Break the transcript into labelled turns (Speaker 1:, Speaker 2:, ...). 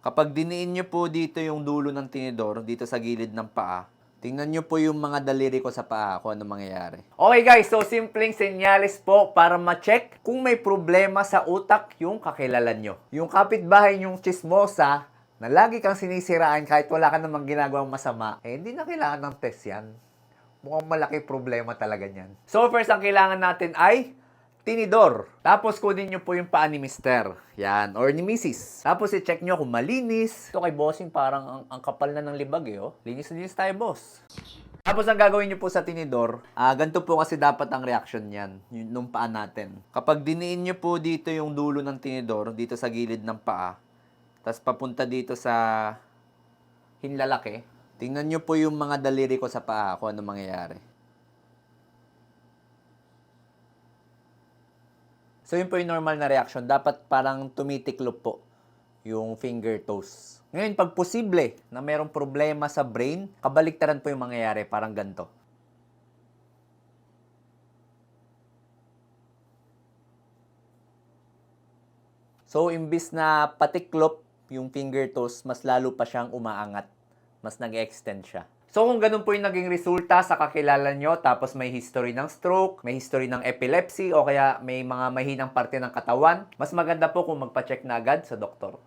Speaker 1: Kapag diniin nyo po dito yung dulo ng tinidor, dito sa gilid ng paa, tingnan nyo po yung mga daliri ko sa paa kung ano mangyayari. Okay guys, so simpleng senyales po para ma-check kung may problema sa utak yung kakilalan nyo. Yung kapitbahay nyong chismosa na lagi kang sinisiraan kahit wala ka namang ginagawang masama, hindi na kailangan ng test yan. Mukhang malaki problema talaga niyan. So first, ang kailangan natin ay tinidor. Tapos kunin nyo po yung paa ni Mister. Yan. Or ni Mrs. Tapos i-check nyo kung malinis. Ito kay bossing parang ang kapal na ng libag eh. Oh. Linis na linis tayo, boss. Tapos ang gagawin nyo po sa tinidor, ganito po kasi dapat ang reaction niyan, nung paa natin. Kapag diniin nyo po dito yung dulo ng tinidor, dito sa gilid ng paa, tapos papunta dito sa hinlalaki, tingnan nyo po yung mga daliri ko sa paa kung ano mangyayari. So yun po yung normal na reaction. Dapat parang tumitiklop po yung finger toes. Ngayon, pag posible na merong problema sa brain, kabaliktaran po yung mangyayari. Parang ganito. So, imbis na patiklop yung finger toes, mas lalo pa siyang umaangat. Mas nag-extend siya. So kung ganun po yung naging resulta sa kakilala nyo, tapos may history ng stroke, may history ng epilepsy, o kaya may mga mahinang parte ng katawan, mas maganda po kung magpa-check na agad sa doktor.